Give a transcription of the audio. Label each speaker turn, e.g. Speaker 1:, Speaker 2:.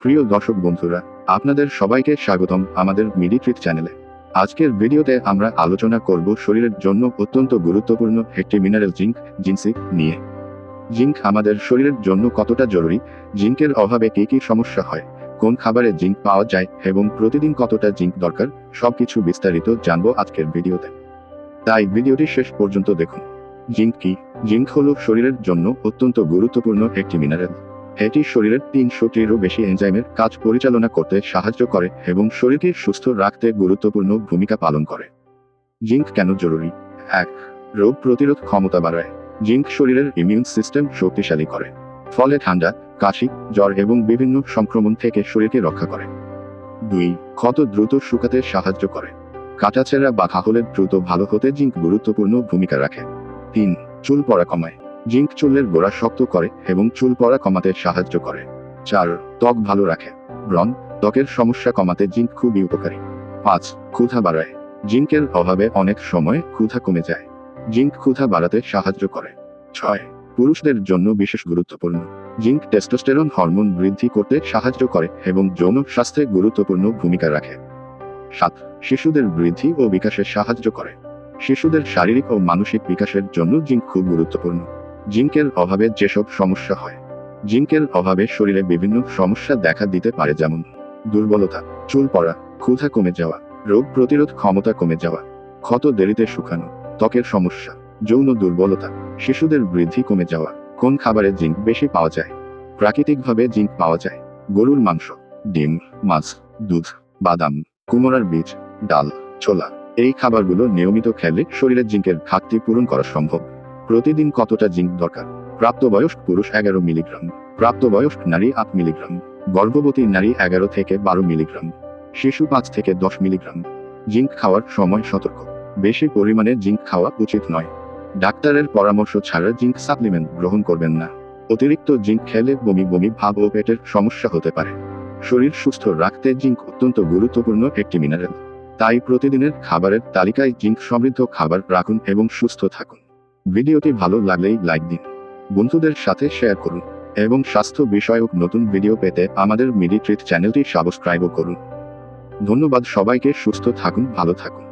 Speaker 1: প্রিয় দর্শক বন্ধুরা, আপনাদের সবাইকে স্বাগতম আমাদের মিডিট্রিট চ্যানেলে। আজকের ভিডিওতে আমরা আলোচনা করব শরীরের জন্য অত্যন্ত গুরুত্বপূর্ণ একটি মিনারেল জিঙ্ক নিয়ে। জিঙ্ক আমাদের শরীরের জন্য কতটা জরুরি, জিঙ্কের অভাবে কী কী সমস্যা হয়, কোন খাবারে জিঙ্ক পাওয়া যায় এবং প্রতিদিন কতটা জিঙ্ক দরকার, সবকিছু বিস্তারিত জানবো আজকের ভিডিওতে। তাই ভিডিওটি শেষ পর্যন্ত দেখুন। জিঙ্ক কি? জিঙ্ক হলো শরীরের জন্য অত্যন্ত গুরুত্বপূর্ণ একটি মিনারেল। এটি শরীরের 300টিরও বেশি এনজাইমের কাজ পরিচালনা করতে সাহায্য করে এবং শরীরকে সুস্থ রাখতে গুরুত্বপূর্ণ ভূমিকা পালন করে। জিঙ্ক কেন জরুরি? 1. রোগ প্রতিরোধ ক্ষমতা বাড়ায়। জিঙ্ক শরীরের ইমিউন সিস্টেম শক্তিশালী করে, ফলে ঠান্ডা, কাশি, জ্বর এবং বিভিন্ন সংক্রমণ থেকে শরীরকে রক্ষা করে। 2. ক্ষত দ্রুত শুকাতে সাহায্য করে। কাটাছেঁড়া বা ঘাহলে দ্রুত ভালো হতে জিঙ্ক গুরুত্বপূর্ণ ভূমিকা রাখে। 3. চুল পড়া কমায়। জিঙ্ক চুলের গোড়া শক্ত করে এবং চুল পড়া কমাতে সাহায্য করে। 4. ত্বক ভালো রাখে। ব্রণ, ত্বকের সমস্যা কমাতে জিঙ্ক খুবই উপকারী। 5. ক্ষুধা বাড়ায়। জিঙ্কের অভাবে অনেক সময় ক্ষুধা কমে যায়। জিঙ্ক ক্ষুধা বাড়াতে সাহায্য করে। 6. পুরুষদের জন্য বিশেষ গুরুত্বপূর্ণ। জিঙ্ক টেস্টোস্টেরন হরমোন বৃদ্ধি করতে সাহায্য করে এবং যৌন স্বাস্থ্যে গুরুত্বপূর্ণ ভূমিকা রাখে। 7. শিশুদের বৃদ্ধি ও বিকাশে সাহায্য করে। শিশুদের শারীরিক ও মানসিক বিকাশের জন্য জিঙ্ক খুব গুরুত্বপূর্ণ। জিঙ্কের অভাবে যেসব সমস্যা হয়। জিঙ্কের অভাবে শরীরে বিভিন্ন সমস্যা দেখা দিতে পারে, যেমন দুর্বলতা, চুল পড়া, ক্ষুধা কমে যাওয়া, রোগ প্রতিরোধ ক্ষমতা কমে যাওয়া, ক্ষত দেরিতে শুকানো, ত্বকের সমস্যা, যৌন দুর্বলতা, শিশুদের বৃদ্ধি কমে যাওয়া। কোন খাবারে জিঙ্ক বেশি পাওয়া যায়? প্রাকৃতিকভাবে জিঙ্ক পাওয়া যায় গরুর মাংস, ডিম, মাছ, দুধ, বাদাম, কুমড়ার বীজ, ডাল, ছোলা। এই খাবারগুলো নিয়মিত খেলে শরীরে জিঙ্কের ঘাটতি পূরণ করা সম্ভব। প্রতিদিন কতটা জিঙ্ক দরকার? প্রাপ্তবয়স্ক পুরুষ 11 মিলিগ্রাম, প্রাপ্তবয়স্ক নারী 8 মিলিগ্রাম, গর্ভবতী নারী 11 থেকে 12 মিলিগ্রাম, শিশু 5 থেকে 10 মিলিগ্রাম। জিঙ্ক খাওয়ার সময় সতর্ক। বেশি পরিমাণে জিঙ্ক খাওয়া উচিত নয়। ডাক্তারের পরামর্শ ছাড়া জিঙ্ক সাপ্লিমেন্ট গ্রহণ করবেন না। অতিরিক্ত জিঙ্ক খেলে বমি বমি ভাব ও পেটের সমস্যা হতে পারে। শরীর সুস্থ রাখতে জিঙ্ক অত্যন্ত গুরুত্বপূর্ণ একটি মিনারেল। তাই প্রতিদিনের খাবারের তালিকায় জিঙ্ক সমৃদ্ধ খাবার রাখুন এবং সুস্থ থাকুন। ভিডিওটি ভালো লাগলেই লাইক দিন, বন্ধুদের সাথে শেয়ার করুন এবং স্বাস্থ্য বিষয়ক নতুন ভিডিও পেতে আমাদের মিডিট্রিট চ্যানেলটি সাবস্ক্রাইবও করুন। ধন্যবাদ সবাইকে। সুস্থ থাকুন, ভালো থাকুন।